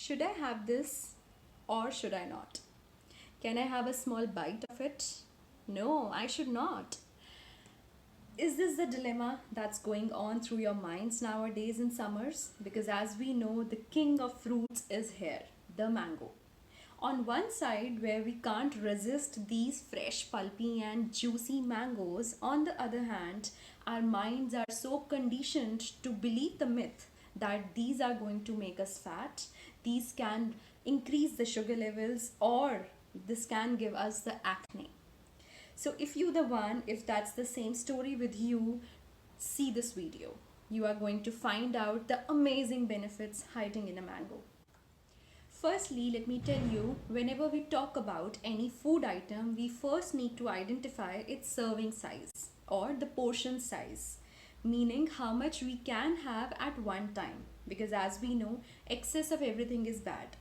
Should I have this or should I not? Can I have a small bite of it? No, I should not. Is this the dilemma that's going on through your minds nowadays in summers? Because as we know, the king of fruits is here, the mango. On one side, where we can't resist these fresh, pulpy, and juicy mangoes, on the other hand, our minds are so conditioned to believe the myth that these are going to make us fat, these can increase the sugar levels, or this can give us the acne. So if you the one, if that's the same story with you, see this video. You are going to find out the amazing benefits hiding in a mango. Firstly, let me tell you, whenever we talk about any food item, we first need to identify its serving size or the portion size, meaning how much we can have at one time. Because as we know, excess of everything is bad.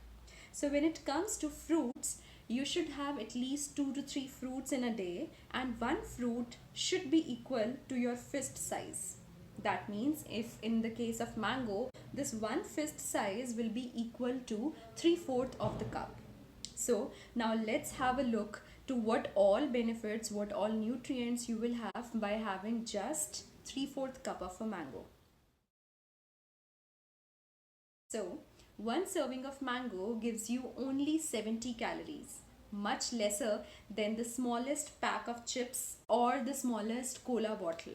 So when it comes to fruits, you should have at least 2 to 3 fruits in a day, and one fruit should be equal to your fist size. That means if in the case of mango, this one fist size will be equal to 3/4 of the cup. So now let's have a look to what all benefits, what all nutrients you will have by having just 3/4 cup of a mango. So, one serving of mango gives you only 70 calories, much lesser than the smallest pack of chips or the smallest cola bottle.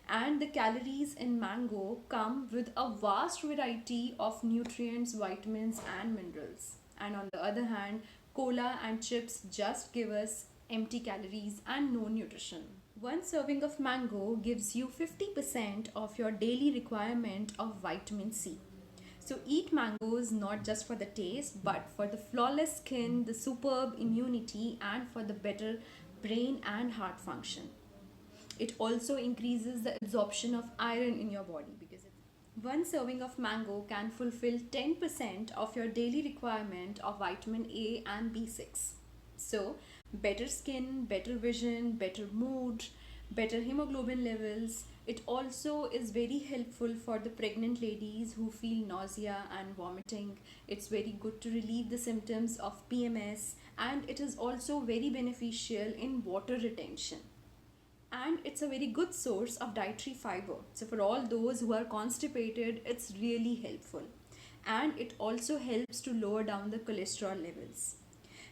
And the calories in mango come with a vast variety of nutrients, vitamins, and minerals. And on the other hand, cola and chips just give us empty calories and no nutrition. One serving of mango gives you 50% of your daily requirement of vitamin C. So eat mangoes not just for the taste but for the flawless skin, the superb immunity, and for the better brain and heart function. It also increases the absorption of iron in your body because one serving of mango can fulfill 10% of your daily requirement of vitamin A and B6. So, better skin, better vision, better mood, better hemoglobin levels. It also is very helpful for the pregnant ladies who feel nausea and vomiting. It's very good to relieve the symptoms of PMS, and it is also very beneficial in water retention, and it's a very good source of dietary fiber. So for all those who are constipated, it's really helpful, and it also helps to lower down the cholesterol levels.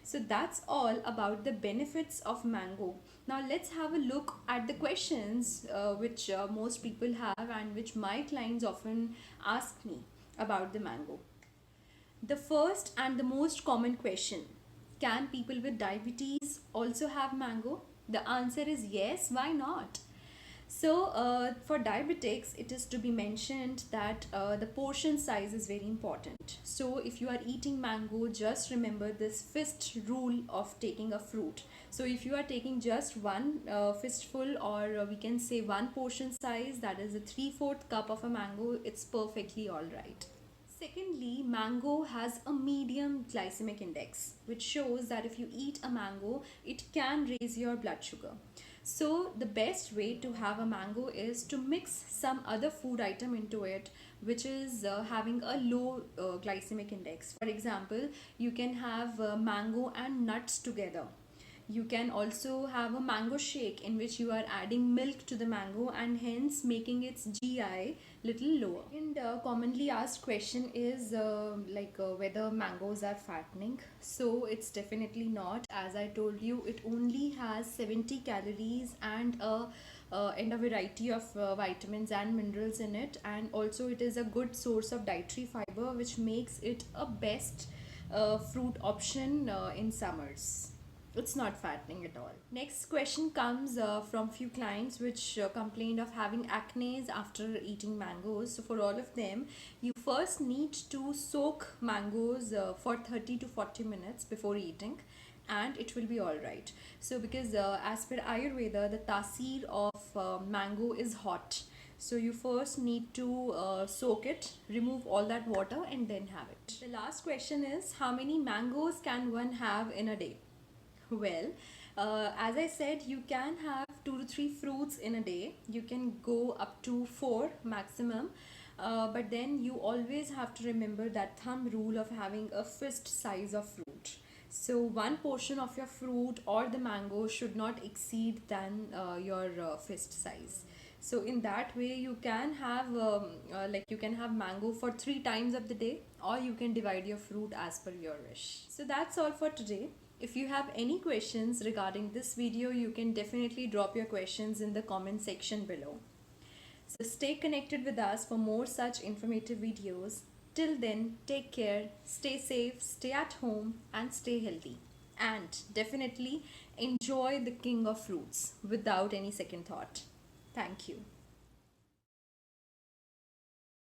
So that's all about the benefits of mango. Now let's have a look at the questions which most people have and which my clients often ask me about the mango. The first and the most common question: can people with diabetes also have mango? The answer is yes, why not? So, for diabetics, it is to be mentioned that the portion size is very important. So, if you are eating mango, just remember this fist rule of taking a fruit. So, if you are taking just one fistful, or we can say one portion size, that is a 3/4 cup of a mango, it's perfectly all right. Secondly, mango has a medium glycemic index, which shows that if you eat a mango, it can raise your blood sugar. So, the best way to have a mango is to mix some other food item into it, which is having a low glycemic index. For example, you can have mango and nuts together. You can also have a mango shake in which you are adding milk to the mango and hence making its GI little lower. And commonly asked question is whether mangoes are fattening. So it's definitely not. As I told you, it only has 70 calories and a variety of vitamins and minerals in it, and also it is a good source of dietary fiber, which makes it a best fruit option in summers. It's not fattening at all. Next question comes from few clients which complained of having acne after eating mangoes. So for all of them, you first need to soak mangoes for 30 to 40 minutes before eating, and it will be all right. So because as per Ayurveda, the tasir of mango is hot. So you first need to soak it, remove all that water, and then have it. The last question is, how many mangoes can one have in a day? Well, as I said, you can have 2 to 3 fruits in a day. You can go up to 4 maximum. But then you always have to remember that thumb rule of having a fist size of fruit. So one portion of your fruit or the mango should not exceed than your fist size. So in that way you can have you can have mango for 3 times of the day, or you can divide your fruit as per your wish. So that's all for today. If you have any questions regarding this video, you can definitely drop your questions in the comment section below. So stay connected with us for more such informative videos. Till then, take care, stay safe, stay at home, and stay healthy. And definitely enjoy the king of fruits without any second thought. Thank you.